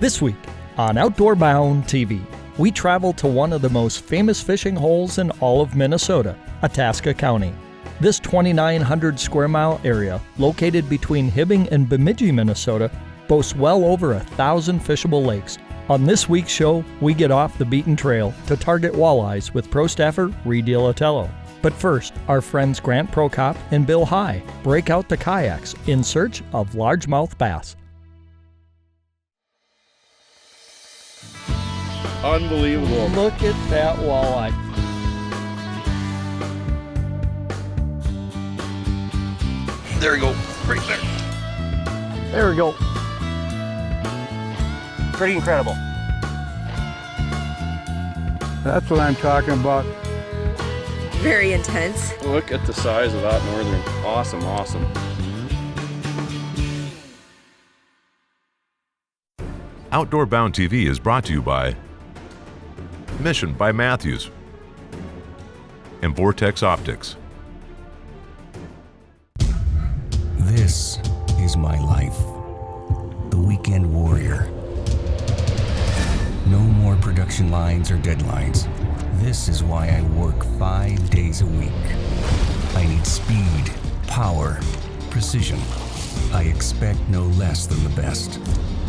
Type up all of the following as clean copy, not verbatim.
This week on Outdoor Bound TV, we travel to one of the most famous fishing holes in all of Minnesota, Itasca County. This 2,900 square mile area, located between Hibbing and Bemidji, Minnesota, boasts well over 1,000 fishable lakes. On this week's show, we get off the beaten trail to target walleyes with Prostaffer Ylitalo. But first, our friends Grant Prokop and Bill Heig break out the kayaks in search of largemouth bass. Unbelievable. Look at that walleye. There we go. Right there. There we go. Pretty incredible. That's what I'm talking about. Very intense. Look at the size of that northern. Awesome, awesome. Outdoor Bound TV is brought to you by Mission by Matthews and Vortex Optics. This is my life. The weekend warrior. No more production lines or deadlines. This is why I work 5 days a week. I need speed, power, precision. I expect no less than the best.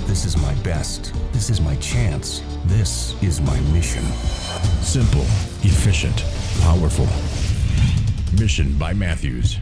This is my best. This is my chance. This is my mission. Simple, efficient, powerful. Mission by Matthews.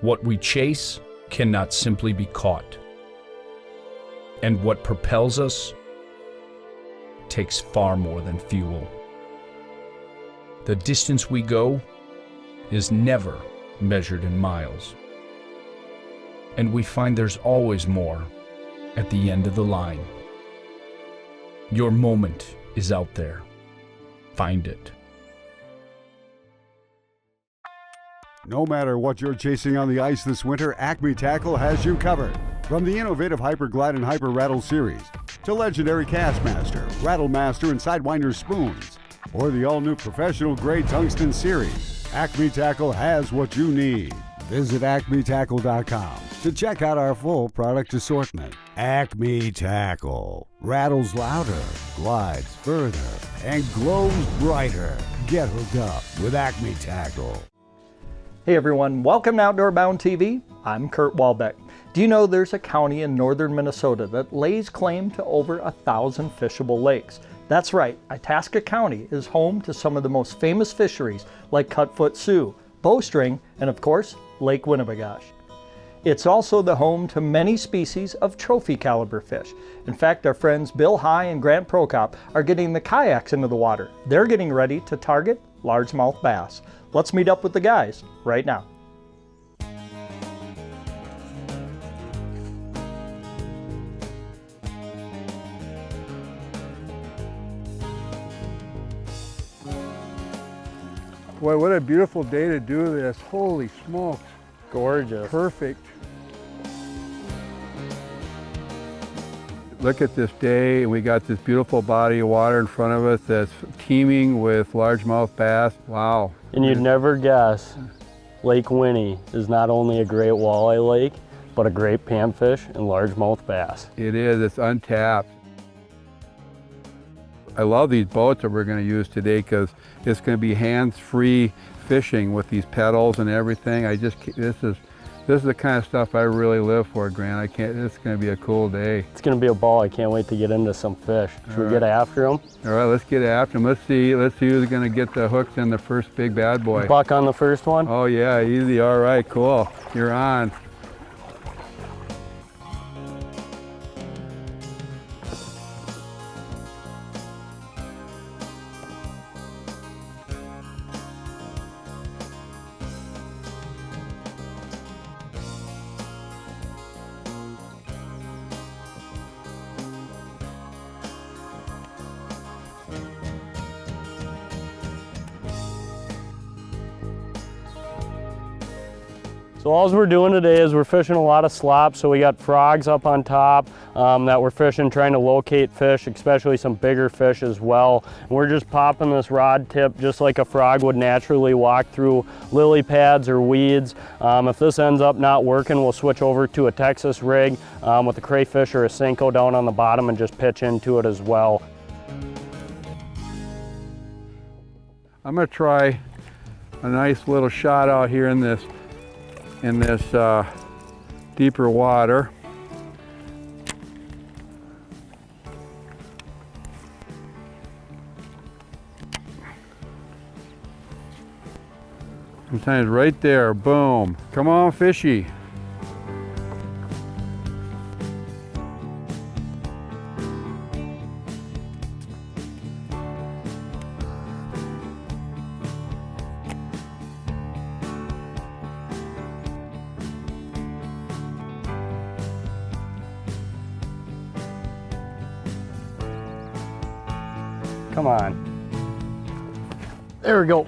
What we chase cannot simply be caught. And what propels us takes far more than fuel. The distance we go is never measured in miles. And we find there's always more at the end of the line. Your moment is out there. Find it. No matter what you're chasing on the ice this winter, Acme Tackle has you covered. From the innovative Hyper Glide and Hyper Rattle series to legendary Castmaster, Rattle Master, and Sidewinder spoons, or the all-new professional grade tungsten series, Acme Tackle has what you need. Visit acmetackle.com to check out our full product assortment. Acme Tackle rattles louder, glides further, and glows brighter. Get hooked up with Acme Tackle. Hey everyone, welcome to Outdoor Bound TV. I'm Kurt Walbeck. Do you know there's a county in northern Minnesota that lays claim to over 1,000 fishable lakes? That's right, Itasca County is home to some of the most famous fisheries like Cutfoot Sioux, Bowstring, and of course, Lake Winnebagosh. It's also the home to many species of trophy caliber fish. In fact, our friends Bill Heig and Grant Prokop are getting the kayaks into the water. They're getting ready to target largemouth bass. Let's meet up with the guys right now. Boy, what a beautiful day to do this. Holy smokes. Gorgeous. Perfect. Look at this day, and we got this beautiful body of water in front of us that's teeming with largemouth bass. Wow. And you'd never guess Lake Winnie is not only a great walleye lake, but a great panfish and largemouth bass. It is, it's untapped. I love these boats that we're going to use today because it's going to be hands-free fishing with these pedals and everything. This is the kind of stuff I really live for, Grant. It's going to be a cool day. It's going to be a ball. I can't wait to get into some fish. Should we get after them? All right, let's get after them. Let's see who's going to get the hooks in the first big bad boy. Buck on the first one? Oh yeah, easy. All right, cool. You're on. So all we're doing today is we're fishing a lot of slop. So we got frogs up on top that we're fishing, trying to locate fish, especially some bigger fish as well. And we're just popping this rod tip just like a frog would naturally walk through lily pads or weeds. If this ends up not working, we'll switch over to a Texas rig with a crayfish or a Senko down on the bottom and just pitch into it as well. I'm gonna try a nice little shot out here in this deeper water. Sometimes right there, boom. Come on, fishy. Come on. There we go.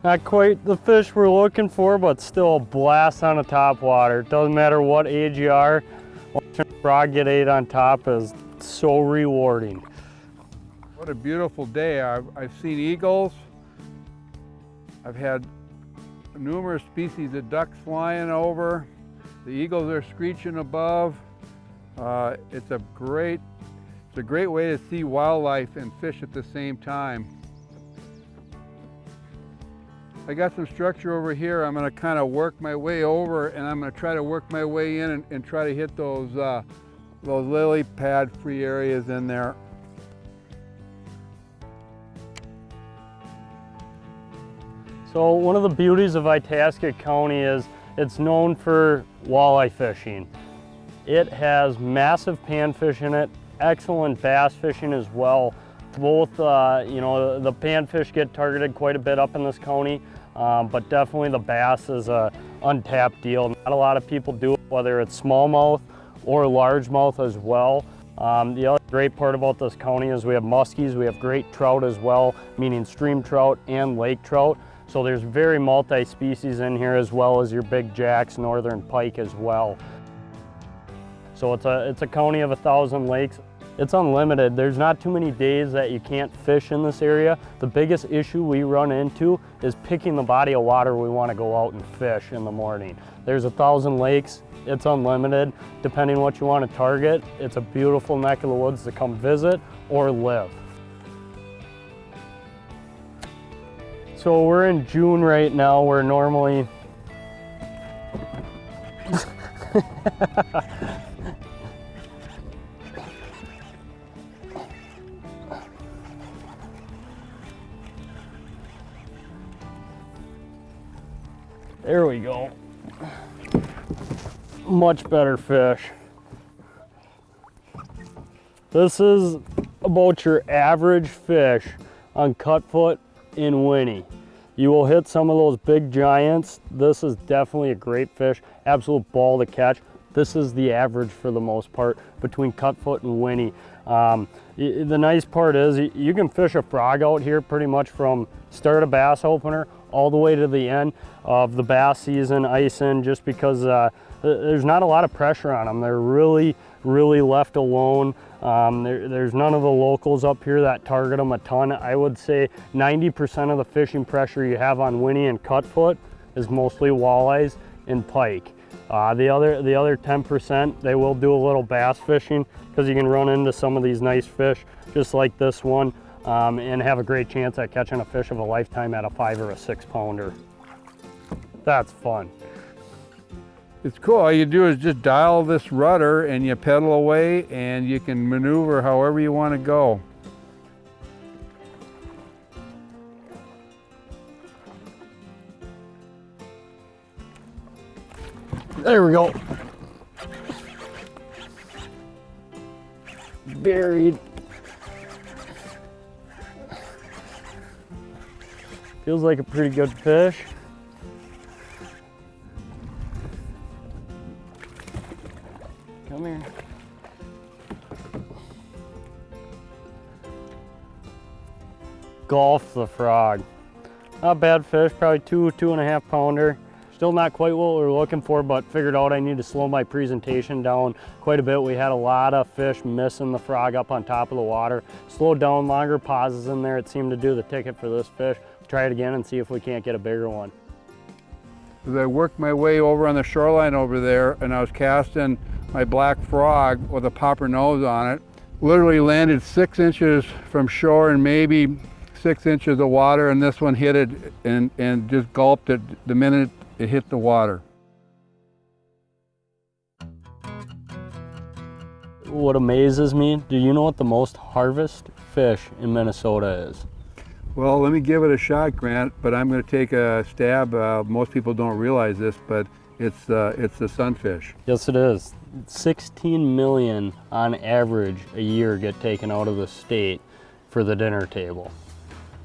Not quite the fish we're looking for, but still a blast on the top water. Doesn't matter what age you are, watching a frog get ate on top is so rewarding. What a beautiful day. I've seen eagles. I've had numerous species of ducks flying over. The eagles are screeching above. It's a great way to see wildlife and fish at the same time. I got some structure over here. I'm going to kind of work my way over, and I'm going to try to work my way in and try to hit those lily pad free areas in there. So one of the beauties of Itasca County is it's known for walleye fishing. It has massive panfish in it, excellent bass fishing as well. Both, you know, the panfish get targeted quite a bit up in this county, but definitely the bass is a untapped deal. Not a lot of people do it, whether it's smallmouth or largemouth as well. The other great part about this county is we have muskies, we have great trout as well, meaning stream trout and lake trout. So there's very multi-species in here, as well as your big jacks, northern pike as well. So it's a county of 1,000 lakes. It's unlimited. There's not too many days that you can't fish in this area. The biggest issue we run into is picking the body of water we want to go out and fish in the morning. There's 1,000 lakes. It's unlimited. Depending what you want to target, it's a beautiful neck of the woods to come visit or live. So we're in June right now, where normally there we go. Much better fish. This is about your average fish on cutfoot in Winnie. You will hit some of those big giants. This is definitely a great fish, absolute ball to catch. This is the average for the most part between cutfoot and Winnie. The nice part is you can fish a frog out here pretty much from start of bass opener all the way to the end of the bass season, ice in, just because there's not a lot of pressure on them. They're really left alone. There's none of the locals up here that target them a ton. I would say 90% of the fishing pressure you have on Winnie and cutfoot is mostly walleyes and pike. The other 10%, they will do a little bass fishing, because you can run into some of these nice fish just like this one and have a great chance at catching a fish of a lifetime at a 5 or a 6 pounder. That's fun. It's cool. All you do is just dial this rudder and you pedal away, and you can maneuver however you want to go. There we go. Buried. Feels like a pretty good fish. Come here. engulfed the frog. Not a bad fish, probably 2.5 pounder. Still not quite what we were looking for, but figured out I need to slow my presentation down quite a bit. We had a lot of fish missing the frog up on top of the water. Slowed down, longer pauses in there. It seemed to do the ticket for this fish. Try it again and see if we can't get a bigger one. As I worked my way over on the shoreline over there, and I was casting my black frog with a popper nose on it, literally landed 6 inches from shore and maybe 6 inches of water, and this one hit it and just gulped it the minute it hit the water. What amazes me, do you know what the most harvest fish in Minnesota is? Well, let me give it a shot, Grant, but I'm going to take a stab. Most people don't realize this, but it's the sunfish. Yes, it is. 16 million on average a year get taken out of the state for the dinner table.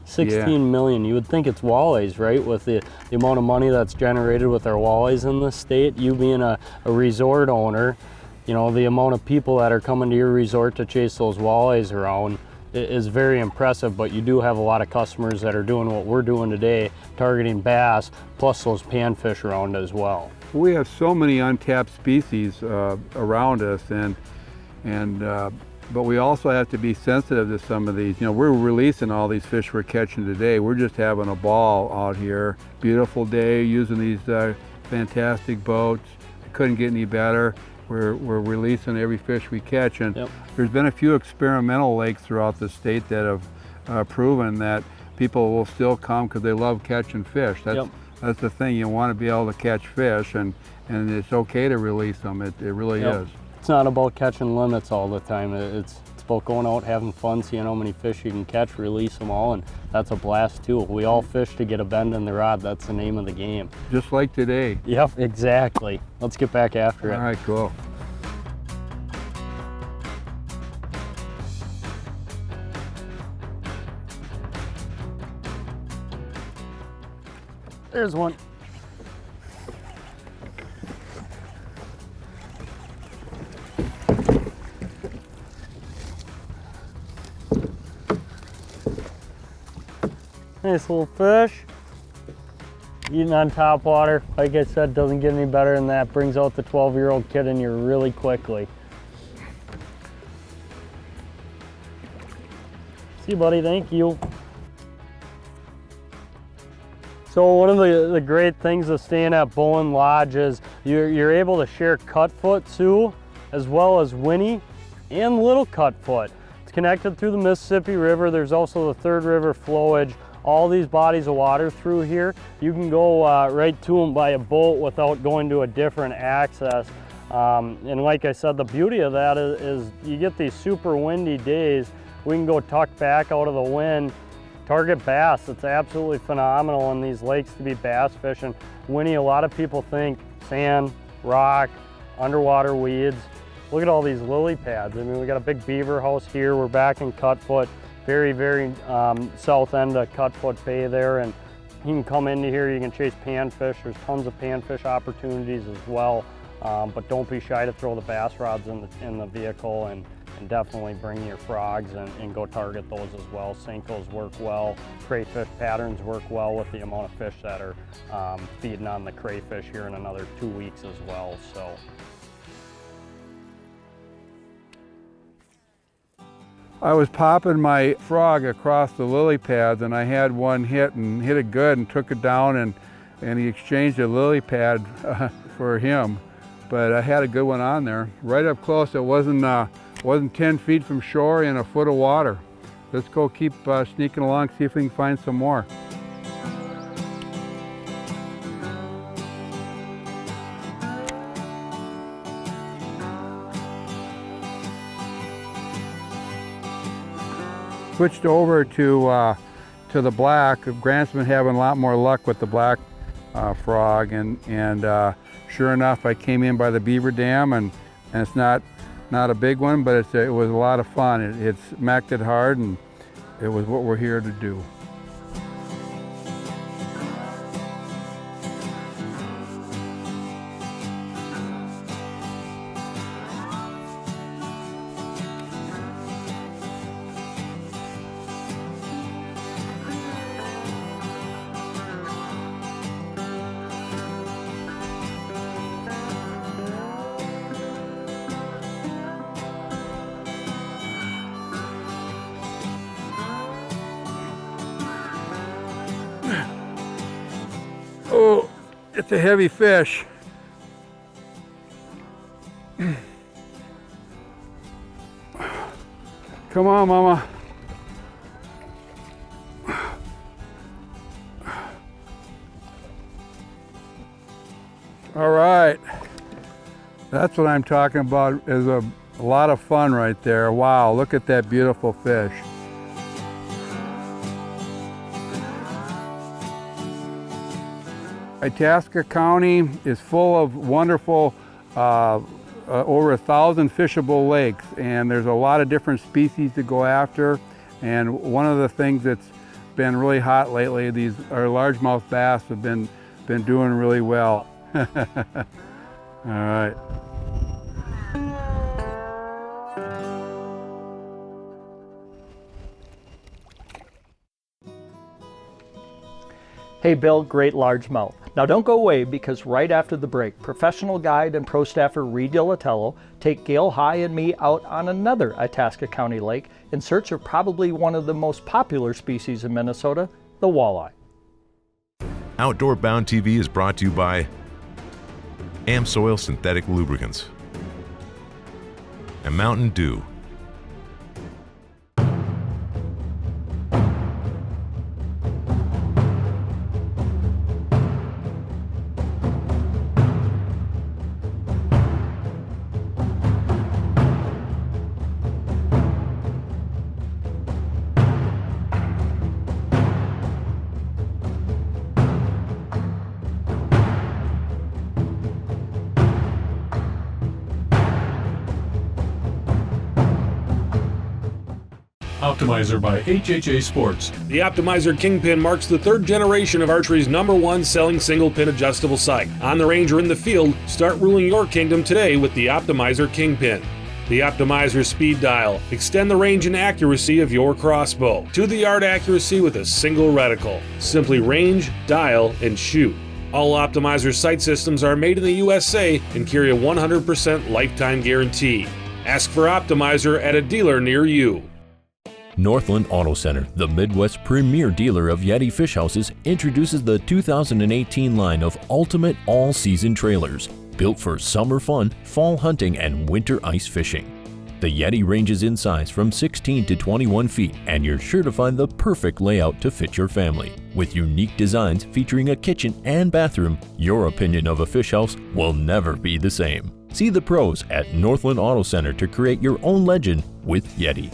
16 million. You would think it's walleyes, right? With the amount of money that's generated with our walleyes in the state, you being a resort owner, you know, the amount of people that are coming to your resort to chase those walleyes around is very impressive, but you do have a lot of customers that are doing what we're doing today, targeting bass, plus those panfish around as well. We have so many untapped species around us, but we also have to be sensitive to some of these. You know, we're releasing all these fish we're catching today. We're just having a ball out here. Beautiful day, using these fantastic boats. Couldn't get any better. We're releasing every fish we catch, and there's been a few experimental lakes throughout the state that have proven that people will still come because they love catching fish. That's the thing. You want to be able to catch fish, and it's okay to release them. It really is. It's not about catching limits all the time. It's about going out, having fun, seeing how many fish you can catch, release them all, and that's a blast too. We all fish to get a bend in the rod. That's the name of the game. Just like today. Yep, exactly. Let's get back after it. All right, cool. There's one. Nice little fish. Eating on top water. Like I said, doesn't get any better than that. Brings out the 12-year-old kid in you really quickly. See you, buddy. Thank you. So one of the great things of staying at Bowen Lodge is you're able to share cutfoot Sioux as well as Winnie and little cutfoot. It's connected through the Mississippi River. There's also the Third River flowage. All these bodies of water through here, you can go right to them by a boat without going to a different access. And like I said, the beauty of that is you get these super windy days. We can go tuck back out of the wind, target bass. It's absolutely phenomenal in these lakes to be bass fishing. Winnie, a lot of people think sand, rock, underwater weeds. Look at all these lily pads. I mean, we got a big beaver house here. We're back in Cutfoot, very south end of Cutfoot Bay there, and you can come into here, you can chase panfish. There's tons of panfish opportunities as well, but don't be shy to throw the bass rods in the vehicle, and definitely bring your frogs and go target those as well. Senkos work well, crayfish patterns work well with the amount of fish that are feeding on the crayfish here in another 2 weeks as well. So. I was popping my frog across the lily pads, and I had one hit and hit it good and took it down, and he exchanged a lily pad for him. But I had a good one on there. Right up close, it wasn't 10 feet from shore in a foot of water. Let's go keep sneaking along, see if we can find some more. Switched over to the black. Grant's been having a lot more luck with the black frog, and sure enough, I came in by the beaver dam, and it's not a big one, but it was a lot of fun. It smacked it hard, and it was what we're here to do. It's a heavy fish. Come on, Mama. All right. That's what I'm talking about, is a lot of fun right there. Wow, look at that beautiful fish. Itasca County is full of wonderful, over 1,000 fishable lakes, and there's a lot of different species to go after. And one of the things that's been really hot lately, our largemouth bass have been doing really well. All right. Hey Bill, great largemouth. Now don't go away, because right after the break, professional guide and Prostaffer Reed Ylitalo take Gail, High, and me out on another Itasca County lake in search of probably one of the most popular species in Minnesota, the walleye. Outdoor Bound TV is brought to you by Amsoil Synthetic Lubricants and Mountain Dew. Optimizer by HHA Sports. The Optimizer Kingpin marks the third generation of archery's #1 selling single pin adjustable sight. On the range or in the field, start ruling your kingdom today with the Optimizer Kingpin. The Optimizer Speed Dial. Extend the range and accuracy of your crossbow to the yard accuracy with a single reticle. Simply range, dial, and shoot. All Optimizer sight systems are made in the USA and carry a 100% lifetime guarantee. Ask for Optimizer at a dealer near you. Northland Auto Center, the Midwest's premier dealer of Yeti fish houses, introduces the 2018 line of ultimate all-season trailers, built for summer fun, fall hunting, and winter ice fishing. The Yeti ranges in size from 16 to 21 feet, and you're sure to find the perfect layout to fit your family. With unique designs featuring a kitchen and bathroom, your opinion of a fish house will never be the same. See the pros at Northland Auto Center to create your own legend with Yeti.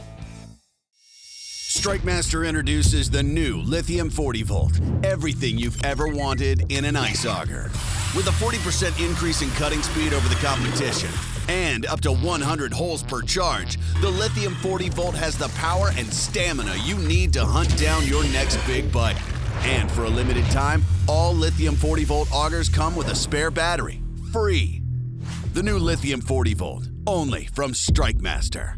StrikeMaster introduces the new Lithium 40 Volt. Everything you've ever wanted in an ice auger. With a 40% increase in cutting speed over the competition and up to 100 holes per charge, the Lithium 40 Volt has the power and stamina you need to hunt down your next big bite. And for a limited time, all Lithium 40 Volt augers come with a spare battery, free. The new Lithium 40 Volt, only from StrikeMaster.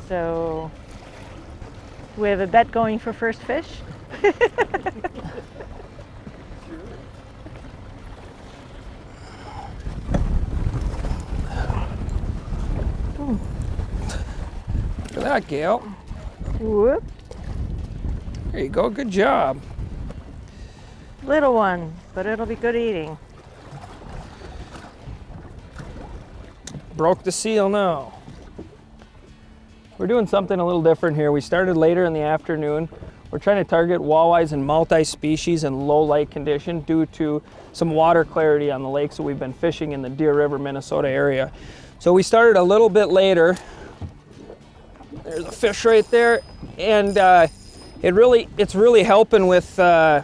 So we have a bet going for first fish. Look at that, Gail. Whoop. There you go, good job. Little one, but it'll be good eating. Broke the seal now. We're doing something a little different here. We started later in the afternoon. We're trying to target walleyes in multi-species and low light condition due to some water clarity on the lakes that we've been fishing in the Deer River, Minnesota area. So we started a little bit later. There's a fish right there, and it's really helping with the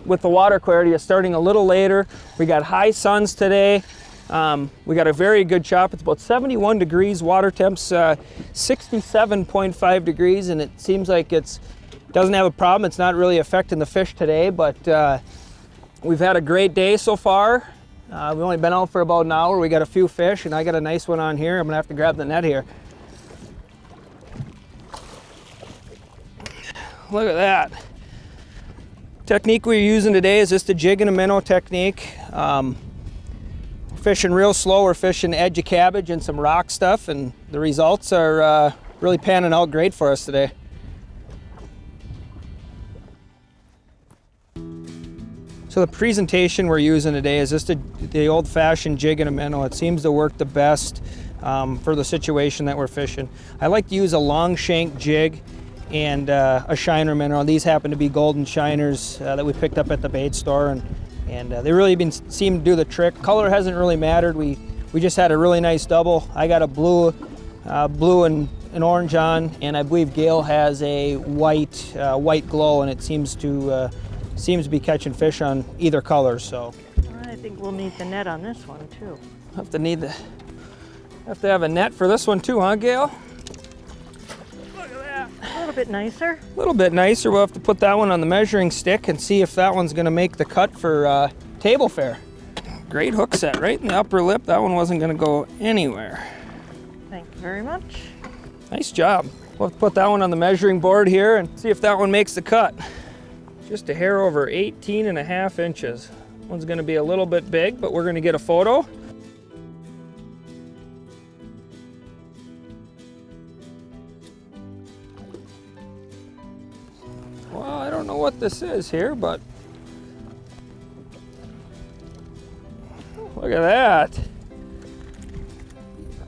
water clarity. It's starting a little later. We got high suns today. We got a very good chop. It's about 71 degrees, water temps 67.5 degrees, and it seems like it doesn't have a problem. It's not really affecting the fish today, but we've had a great day so far. We've only been out for about an hour. We got a few fish, and I got a nice one on here. I'm gonna have to grab the net here. Look at that. Technique we're using today is just a jig and a minnow technique. fishing real slow. We're fishing edge of cabbage and some rock stuff, and the results are really panning out great for us today. So the presentation we're using today is just the old-fashioned jig and a minnow. It seems to work the best for the situation that we're fishing. I like to use a long shank jig and a shiner minnow. These happen to be golden shiners that we picked up at the bait store, and they really seem to do the trick. Color hasn't really mattered. We just had a really nice double. I got a blue and an orange on, and I believe Gail has a white glow, and it seems to be catching fish on either color. So I think we'll need the net on this one too. Have to have a net for this one too, huh, Gail? Look at that. A little bit nicer. A little bit nicer. We'll have to put that one on the measuring stick and see if that one's going to make the cut for table fare. Great hook set right in the upper lip. That one wasn't going to go anywhere. Thank you very much. Nice job. We'll have to put that one on the measuring board here and see if that one makes the cut. Just a hair over 18.5 inches. One's going to be a little bit big, but we're going to get a photo. Well, I don't know what this is here, but look at that.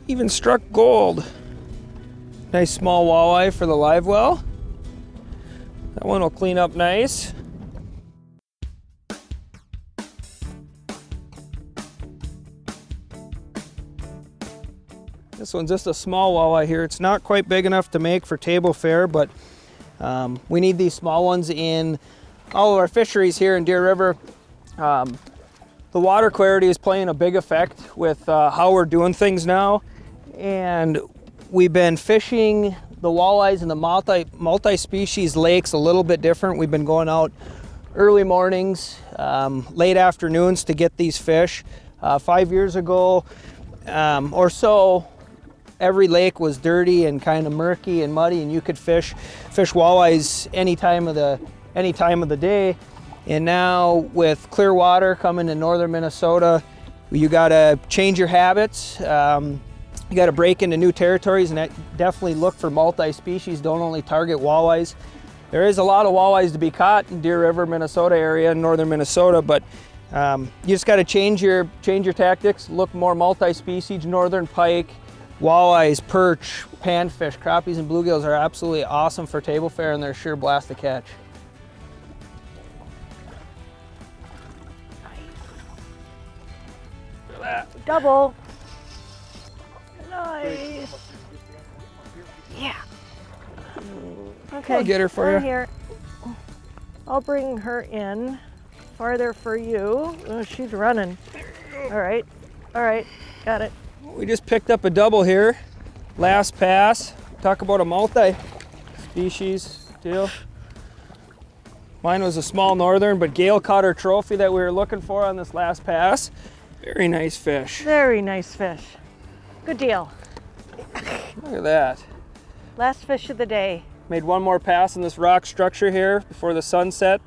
Even struck gold. Nice small walleye for the live well. That one will clean up nice. This one's just a small walleye here. It's not quite big enough to make for table fare, but we need these small ones in all of our fisheries here in Deer River. The water clarity is playing a big effect with how we're doing things now, and we've been fishing the walleyes in the multi-species lakes a little bit different. We've been going out early mornings, late afternoons to get these fish. 5 years ago or so, every lake was dirty and kind of murky and muddy, and you could fish walleyes any time of the day. And now with clear water coming to northern Minnesota, you gotta change your habits. You got to break into new territories, and definitely look for multi-species. Don't only target walleyes. There is a lot of walleyes to be caught in Deer River, Minnesota area, northern Minnesota, but you just got to change your tactics. Look more multi-species, northern pike, walleyes, perch, panfish, crappies, and bluegills are absolutely awesome for table fare, and they're a sure blast to catch. Look at that. Double. Nice. Yeah. Okay. I'll get her for you. Here. I'll bring her in farther for you. Oh, she's running. All right. Got it. We just picked up a double here. Last pass. Talk about a multi-species deal. Mine was a small northern, but Gail caught her trophy that we were looking for on this last pass. Very nice fish. Very nice fish. Good deal. Look at that. Last fish of the day. Made one more pass in this rock structure here before the sunset,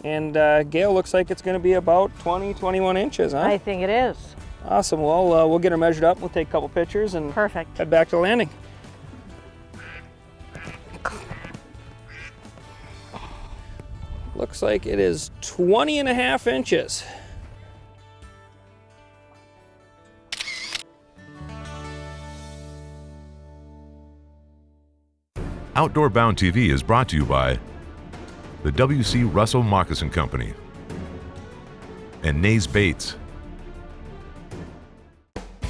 and Gail looks like it's going to be about 20-21 inches, huh? I think it is. Awesome. Well, we'll get her measured up. We'll take a couple pictures and perfect. Head back to the landing. Looks like it is 20.5 inches. Outdoor Bound TV is brought to you by the W.C. Russell Moccasin Company and Nays Baits.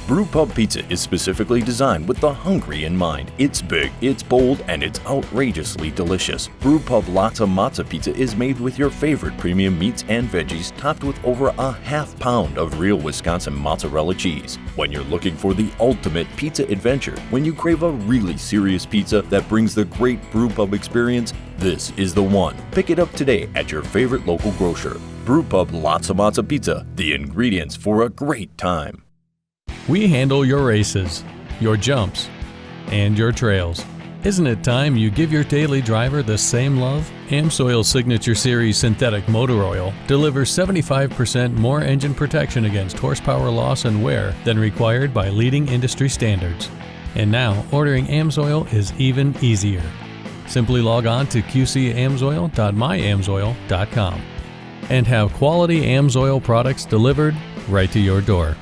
Brewpub Pizza is specifically designed with the hungry in mind. It's big, it's bold, and it's outrageously delicious. Brewpub Lotta Matza Pizza is made with your favorite premium meats and veggies, topped with over a half pound of real Wisconsin mozzarella cheese. When you're looking for the ultimate pizza adventure, when you crave a really serious pizza that brings the great Brewpub experience, this is the one. Pick it up today at your favorite local grocer. Brewpub Lotta Matza Pizza, the ingredients for a great time. We handle your races, your jumps, and your trails. Isn't it time you give your daily driver the same love? AmSoil's Signature Series synthetic motor oil delivers 75% more engine protection against horsepower loss and wear than required by leading industry standards. And now, ordering AmSoil is even easier. Simply log on to qcamsoil.myamsoil.com and have quality AmSoil products delivered right to your door.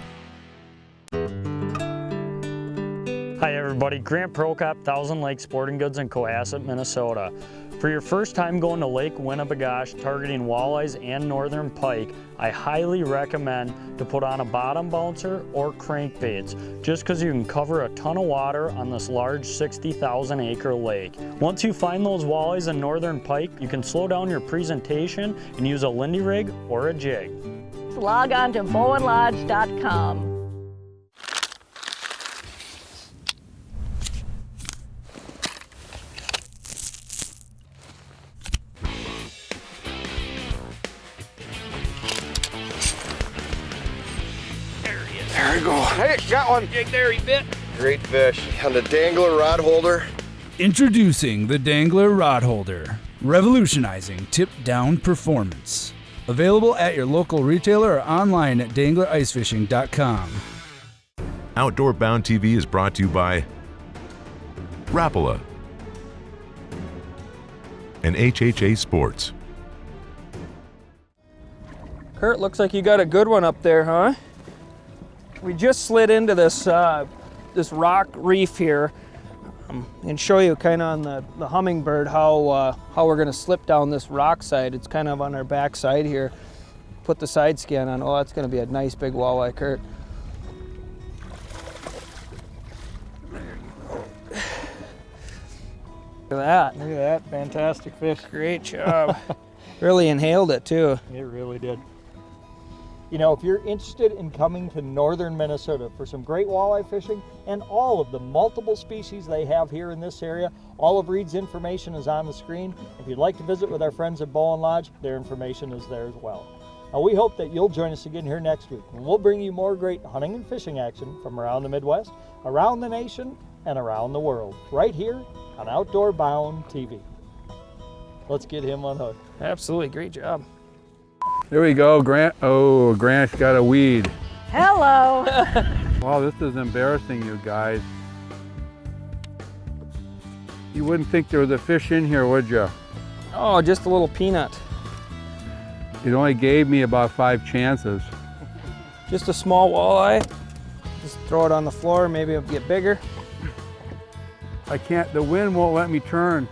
Hi everybody, Grant Prokop, Thousand Lake Sporting Goods in Cohasset, Minnesota. For your first time going to Lake Winnipegosh targeting walleyes and northern pike, I highly recommend to put on a bottom bouncer or crankbaits, just because you can cover a ton of water on this large 60,000 acre lake. Once you find those walleyes and northern pike, you can slow down your presentation and use a Lindy rig or a jig. Log on to bowenlodge.com. There we go. Hey, got one. Jig there, he bit. Great fish on the dangler rod holder. Introducing the Dangler Rod Holder, revolutionizing tip-down performance. Available at your local retailer or online at danglerisefishing.com. Outdoor Bound TV is brought to you by Rapala and HHA Sports. Kurt, looks like you got a good one up there, huh? We just slid into this this rock reef here, and show you kind of on the Hummingbird how we're going to slip down this rock side. It's kind of on our back side here. Put the side scan on. Oh, that's going to be a nice big walleye, Kurt. Look at that. Look at that fantastic fish. Great job. Really inhaled it too. It really did. You know, if you're interested in coming to northern Minnesota for some great walleye fishing and all of the multiple species they have here in this area, all of Reed's information is on the screen. If you'd like to visit with our friends at Bowen Lodge, their information is there as well. Now, we hope that you'll join us again here next week, and we'll bring you more great hunting and fishing action from around the Midwest, around the nation, and around the world, right here on Outdoor Bound TV. Let's get him unhooked. Absolutely, great job. There we go, Grant. Oh, Grant's got a weed. Hello. Wow, this is embarrassing, you guys. You wouldn't think there was a fish in here, would you? Oh, just a little peanut. It only gave me about 5 chances. Just a small walleye. Just throw it on the floor, maybe it'll get bigger. I can't, the wind won't let me turn.